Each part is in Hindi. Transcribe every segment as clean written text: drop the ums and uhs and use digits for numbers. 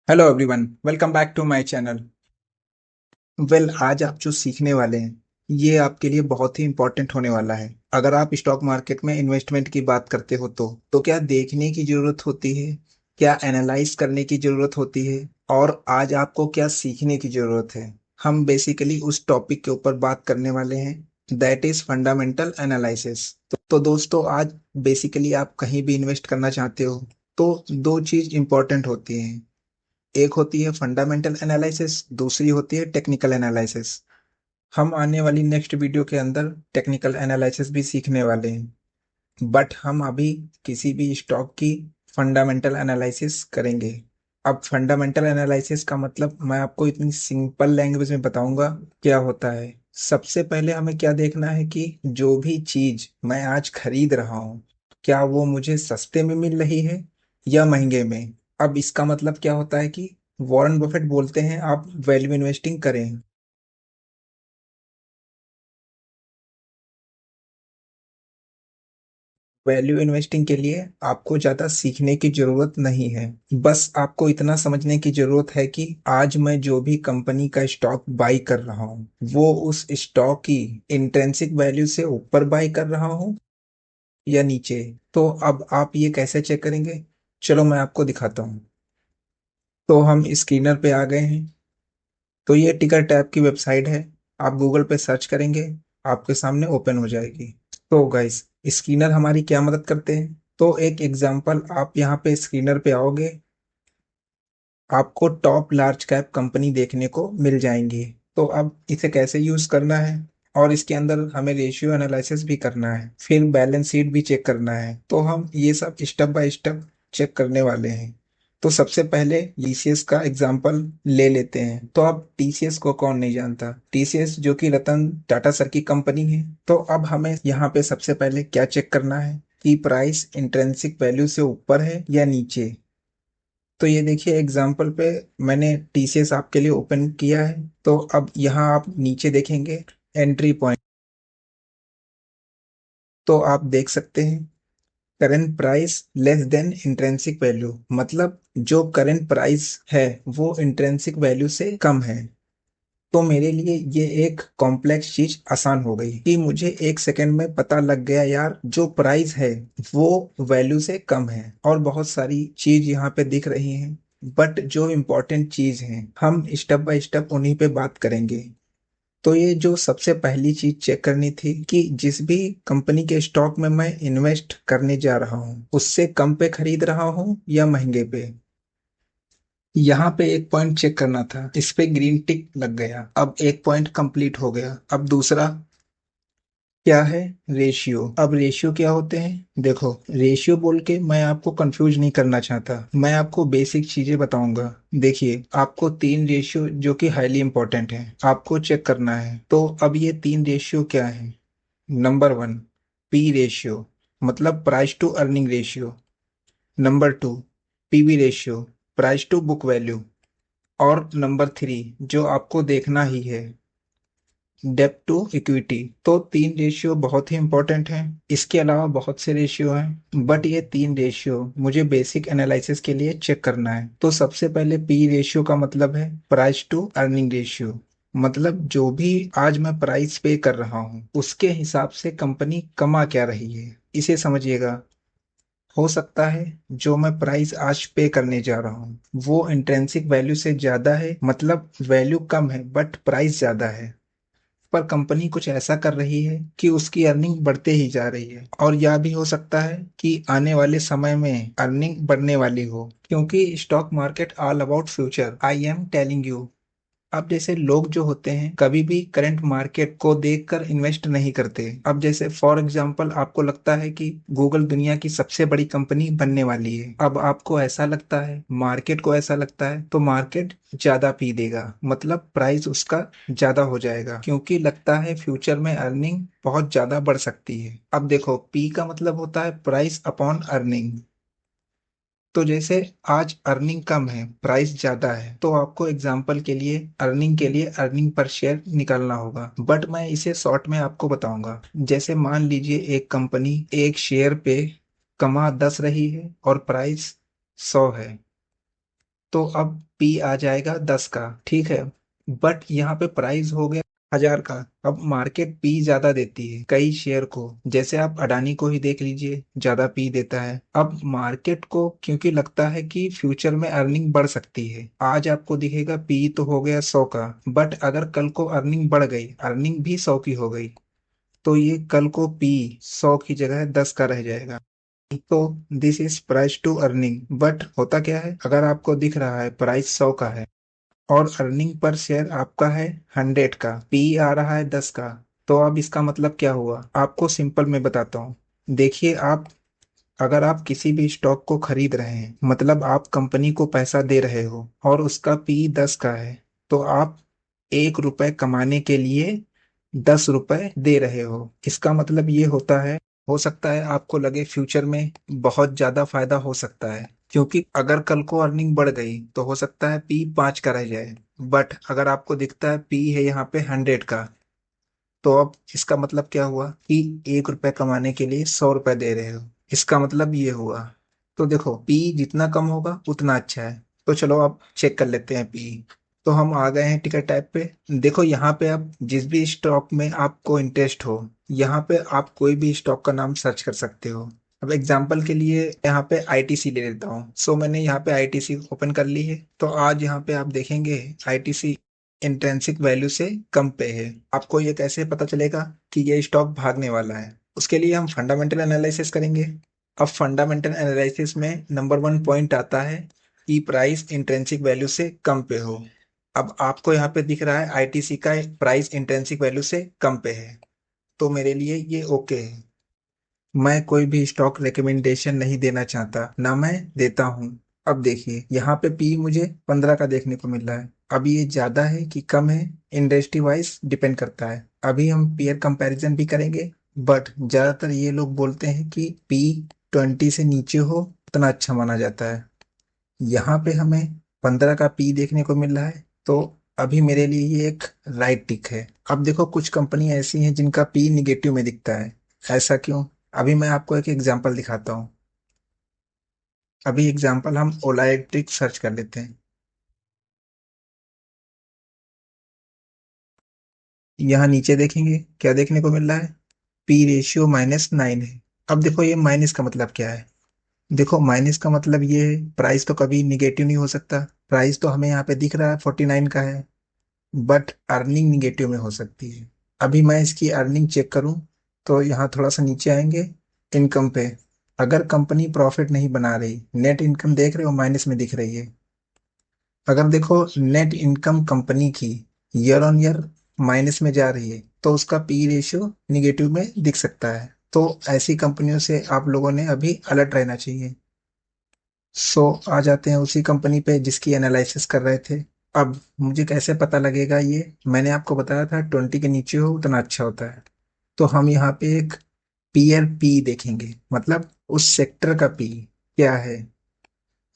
Hello everyone, welcome back to my channel. आज आप जो सीखने वाले हैं ये आपके लिए बहुत ही इंपॉर्टेंट होने वाला है। अगर आप स्टॉक मार्केट में इन्वेस्टमेंट की बात करते हो तो क्या देखने की जरूरत होती है, क्या एनालाइज करने की जरूरत होती है, और आज आपको क्या सीखने की जरूरत है। हम बेसिकली उस टॉपिक के ऊपर बात करने वाले हैं, दैट इज फंडामेंटल एनालिसिस। तो दोस्तों, आज बेसिकली आप कहीं भी इन्वेस्ट करना चाहते हो तो दो चीज इंपॉर्टेंट होती हैं। एक होती है फंडामेंटल एनालिसिस, दूसरी होती है टेक्निकल एनालिसिस। हम आने वाली नेक्स्ट वीडियो के अंदर टेक्निकल एनालिसिस भी सीखने वाले हैं, बट हम अभी किसी भी स्टॉक की फंडामेंटल एनालिसिस करेंगे। अब फंडामेंटल एनालिसिस का मतलब मैं आपको इतनी सिंपल लैंग्वेज में बताऊंगा क्या होता है। सबसे पहले हमें क्या देखना है कि जो भी चीज मैं आज खरीद रहा हूँ क्या वो मुझे सस्ते में मिल रही है या महंगे में। अब इसका मतलब क्या होता है कि वॉरेन बफेट बोलते हैं आप वैल्यू इन्वेस्टिंग करें। वैल्यू इन्वेस्टिंग के लिए आपको ज्यादा सीखने की जरूरत नहीं है। बस आपको इतना समझने की जरूरत है कि आज मैं जो भी कंपनी का स्टॉक बाई कर रहा हूँ वो उस स्टॉक की इंट्रिंसिक वैल्यू से ऊपर बाई कर रहा हूँ या नीचे। तो अब आप ये कैसे चेक करेंगे, चलो मैं आपको दिखाता हूँ। तो हम स्क्रीनर पे आ गए हैं। तो ये टिकर टैब की वेबसाइट है। आप गूगल पे सर्च करेंगे, आपके सामने ओपन हो जाएगी। तो गाइस, स्क्रीनर हमारी क्या मदद करते हैं। तो एक एग्जांपल, आप यहाँ पे स्क्रीनर पे आओगे, आपको टॉप लार्ज कैप कंपनी देखने को मिल जाएंगी। तो अब इसे कैसे यूज करना है, और इसके अंदर हमें रेशियो एनालिसिस भी करना है, फिर बैलेंस शीट भी चेक करना है। तो हम ये सब स्टेप बाय स्टेप चेक करने वाले हैं। तो सबसे पहले टीसीएस का एग्जांपल ले लेते हैं। तो अब टीसीएस को कौन नहीं जानता, टीसीएस जो कि रतन टाटा सर की कंपनी है। तो अब हमें यहाँ पे सबसे पहले क्या चेक करना है कि प्राइस इंट्रिंसिक वैल्यू से ऊपर है या नीचे। तो ये देखिए एग्जाम्पल पे मैंने टीसीएस आपके लिए ओपन किया है। तो अब यहाँ आप नीचे देखेंगे एंट्री पॉइंट। तो आप देख सकते हैं current price less than intrinsic value, मतलब जो करंट प्राइस है वो इंट्रिंसिक वैल्यू से कम है। तो मेरे लिए ये एक कॉम्प्लेक्स चीज आसान हो गई कि मुझे एक सेकंड में पता लग गया यार जो प्राइस है वो वैल्यू से कम है। और बहुत सारी चीज यहाँ पे दिख रही हैं, बट जो इम्पोर्टेंट चीज है हम स्टेप बाय स्टेप उन्हीं पे बात करेंगे। तो ये जो सबसे पहली चीज चेक करनी थी कि जिस भी कंपनी के स्टॉक में मैं इन्वेस्ट करने जा रहा हूँ उससे कम पे खरीद रहा हूँ या महंगे पे। यहाँ पे एक पॉइंट चेक करना था, इस पे ग्रीन टिक लग गया। अब एक पॉइंट कंप्लीट हो गया। अब दूसरा क्या है, रेशियो। अब रेशियो क्या होते हैं, देखो रेशियो बोल के मैं आपको कंफ्यूज नहीं करना चाहता, मैं आपको बेसिक चीजें बताऊंगा। देखिए आपको तीन रेशियो जो कि हाईली इंपॉर्टेंट है आपको चेक करना है। तो अब ये तीन रेशियो क्या है। नंबर वन, पी रेशियो, मतलब price to earning ratio. Number two, PV ratio, price to book value. और नंबर थ्री जो आपको देखना ही है, डेब्ट टू इक्विटी। तो तीन रेशियो बहुत ही इंपॉर्टेंट हैं। इसके अलावा बहुत से रेशियो हैं, बट ये तीन रेशियो मुझे बेसिक एनालिसिस के लिए चेक करना है। तो सबसे पहले पी रेशियो का मतलब है प्राइस टू अर्निंग रेशियो, मतलब जो भी आज मैं प्राइस पे कर रहा हूँ उसके हिसाब से कंपनी कमा क्या रही है, इसे समझिएगा। हो सकता है जो मैं प्राइस आज पे करने जा रहा हूँ वो इंट्रिंसिक वैल्यू से ज्यादा है, मतलब वैल्यू कम है बट प्राइस ज्यादा है। पर कंपनी कुछ ऐसा कर रही है कि उसकी अर्निंग बढ़ते ही जा रही है। और यह भी हो सकता है कि आने वाले समय में अर्निंग बढ़ने वाली हो, क्योंकि stock market all about future, I am telling you. अब जैसे लोग जो होते हैं कभी भी करंट मार्केट को देखकर इन्वेस्ट नहीं करते। अब जैसे फॉर एग्जांपल आपको लगता है कि गूगल दुनिया की सबसे बड़ी कंपनी बनने वाली है, अब आपको ऐसा लगता है, मार्केट को ऐसा लगता है, तो मार्केट ज्यादा पी देगा, मतलब प्राइस उसका ज्यादा हो जाएगा, क्योंकि लगता है फ्यूचर में अर्निंग बहुत ज्यादा बढ़ सकती है। अब देखो पी का मतलब होता है प्राइस अपॉन अर्निंग। तो जैसे आज अर्निंग कम है प्राइस ज्यादा है, तो आपको एग्जांपल के लिए अर्निंग पर शेयर निकालना होगा, बट मैं इसे शॉर्ट में आपको बताऊंगा। जैसे मान लीजिए एक कंपनी एक शेयर पे कमा 10 रही है और प्राइस 100 है। तो अब पी आ जाएगा 10 का, ठीक है। बट यहाँ पे प्राइस हो गया 1000 का। अब मार्केट पी ज्यादा देती है कई शेयर को, जैसे आप अडानी को ही देख लीजिए, ज्यादा पी देता है। अब मार्केट को क्योंकि लगता है कि फ्यूचर में अर्निंग बढ़ सकती है, आज आपको दिखेगा पी तो हो गया 100 का, बट अगर कल को अर्निंग बढ़ गई, अर्निंग भी 100 की हो गई, तो ये कल को पी 100 की जगह 10 का रह जाएगा। तो this is price to earning. But होता क्या है, अगर आपको दिख रहा है प्राइस 100 का है और अर्निंग पर शेयर आपका है 100 का, पी आ रहा है 10 का, तो अब इसका मतलब क्या हुआ, आपको सिंपल मैं बताता हूँ। देखिए, आप अगर आप किसी भी स्टॉक को खरीद रहे हैं, मतलब आप कंपनी को पैसा दे रहे हो और उसका पी 10 का है, तो आप 1 रुपए कमाने के लिए 10 रुपए दे रहे हो। इसका मतलब ये होता है, हो सकता है आपको लगे फ्यूचर में बहुत ज्यादा फायदा हो सकता है, क्योंकि अगर कल को अर्निंग बढ़ गई तो हो सकता है पी 5 का रह जाए। बट अगर आपको दिखता है पी है यहाँ पे 100 का, तो अब इसका मतलब क्या हुआ कि 1 रुपए कमाने के लिए 100 रुपए दे रहे हो, इसका मतलब ये हुआ। तो देखो, पी जितना कम होगा उतना अच्छा है। तो चलो आप चेक कर लेते हैं पी। तो हम आ गए हैं टिकट टाइप पे। देखो यहाँ पे आप जिस भी स्टॉक में आपको इंटरेस्ट हो, यहाँ पे आप कोई भी स्टॉक का नाम सर्च कर सकते हो। अब एग्जांपल के लिए यहाँ पे आईटीसी ले लेता हूँ। सो मैंने यहाँ पे आईटीसी ओपन कर ली है। तो आज यहाँ पे आप देखेंगे आईटीसी इंट्रिंसिक वैल्यू से कम पे है। आपको ये कैसे पता चलेगा कि ये स्टॉक भागने वाला है? उसके लिए हम फंडामेंटल एनालिसिस करेंगे। अब फंडामेंटल एनालिसिस में नंबर 1 पॉइंट आता है कि प्राइस इंट्रिंसिक वैल्यू से कम पे हो। अब आपको यहाँ पे दिख रहा है आईटीसी का प्राइस इंट्रिंसिक वैल्यू से कम पे है, तो मेरे लिए ये ओके है। मैं कोई भी स्टॉक रिकमेंडेशन नहीं देना चाहता, ना मैं देता हूँ। अब देखिए यहाँ पे पी मुझे 15 का देखने को मिल रहा है। अब ये ज्यादा है कि कम है, इंडस्ट्री वाइज डिपेंड करता है। अभी हम पीयर कंपैरिजन भी करेंगे, बट ज्यादातर ये लोग बोलते हैं कि पी 20 से नीचे हो उतना अच्छा माना जाता है। यहाँ पे हमें 15 का पी देखने को मिल रहा है, तो अभी मेरे लिए ये एक राइट टिक है। अब देखो, कुछ कंपनी ऐसी हैं जिनका पी निगेटिव में दिखता है। ऐसा क्यों? अभी मैं आपको एक एग्जांपल दिखाता हूँ। अभी एग्जांपल हम ओला इलेक्ट्रिक सर्च कर लेते हैं। यहाँ नीचे देखेंगे क्या देखने को मिल रहा है, पी रेशियो -9 है। अब देखो ये माइनस का मतलब क्या है। देखो माइनस का मतलब ये है, प्राइस तो कभी निगेटिव नहीं हो सकता। प्राइस तो हमें यहाँ पे दिख रहा है 49 का है, बट अर्निंग निगेटिव में हो सकती है। अभी मैं इसकी अर्निंग चेक करूं, तो यहाँ थोड़ा सा नीचे आएंगे इनकम पे। अगर कंपनी प्रॉफिट नहीं बना रही, नेट इनकम देख रहे हो माइनस में दिख रही है। अगर देखो नेट इनकम कंपनी की ईयर ऑन ईयर माइनस में जा रही है, तो उसका पी रेशियो निगेटिव में दिख सकता है। तो ऐसी कंपनियों से आप लोगों ने अभी अलर्ट रहना चाहिए। सो आ जाते हैं उसी कंपनी पे जिसकी एनालिसिस कर रहे थे। अब मुझे कैसे पता लगेगा, ये मैंने आपको बताया था 20 के नीचे हो उतना अच्छा होता है। तो हम यहाँ पे एक पीयर पी देखेंगे, मतलब उस सेक्टर का पी क्या है।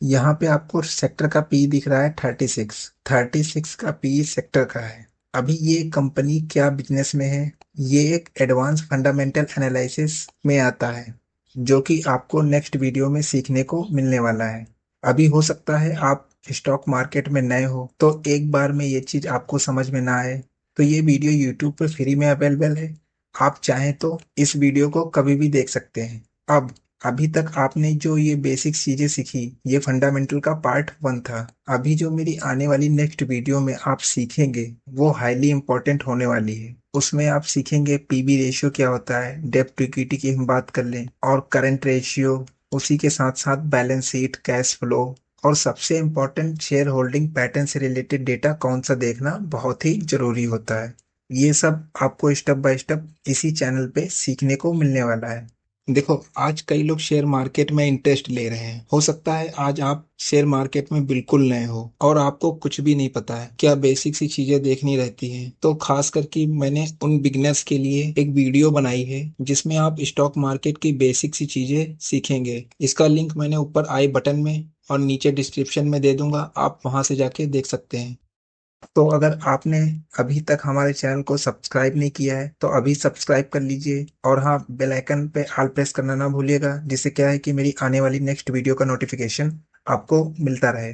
यहाँ पे आपको सेक्टर का पी दिख रहा है 36 का पी सेक्टर का है। अभी ये कंपनी क्या बिजनेस में है, ये एक एडवांस फंडामेंटल एनालिसिस में आता है, जो कि आपको नेक्स्ट वीडियो में सीखने को मिलने वाला है। अभी हो सकता है आप स्टॉक मार्केट में नए हो, तो एक बार में ये चीज आपको समझ में ना आए, तो ये वीडियो यूट्यूब पर फ्री में अवेलेबल है। आप चाहें तो इस वीडियो को कभी भी देख सकते हैं। अब अभी तक आपने जो ये बेसिक चीजें सीखी, ये फंडामेंटल का पार्ट 1 था। अभी जो मेरी आने वाली नेक्स्ट वीडियो में आप सीखेंगे, वो हाईली इंपॉर्टेंट होने वाली है। उसमें आप सीखेंगे पीबी रेशियो क्या होता है, डेब्ट टू इक्विटी की हम बात कर लें, और करंट रेशियो, उसी के साथ साथ बैलेंस शीट, कैश फ्लो, और सबसे इम्पोर्टेंट शेयर होल्डिंग पैटर्न से रिलेटेड डेटा कौन सा देखना बहुत ही जरूरी होता है। ये सब आपको स्टेप बाय स्टेप इसी चैनल पे सीखने को मिलने वाला है। देखो, आज कई लोग शेयर मार्केट में इंटरेस्ट ले रहे हैं। हो सकता है आज आप शेयर मार्केट में बिल्कुल नए हो और आपको कुछ भी नहीं पता है, क्या बेसिक सी चीजें देखनी रहती हैं। तो खास करके मैंने उन बिगनर्स के लिए एक वीडियो बनाई है, जिसमें आप स्टॉक मार्केट की बेसिक सी चीजें सीखेंगे। इसका लिंक मैंने ऊपर आई बटन में और नीचे डिस्क्रिप्शन में दे दूंगा, आप वहां से जाके देख सकते हैं। तो अगर आपने अभी तक हमारे चैनल को सब्सक्राइब नहीं किया है, तो अभी सब्सक्राइब कर लीजिए। और हाँ, बेल आइकन पे ऑल प्रेस करना ना भूलिएगा, जिससे क्या है कि मेरी आने वाली नेक्स्ट वीडियो का नोटिफिकेशन आपको मिलता रहे।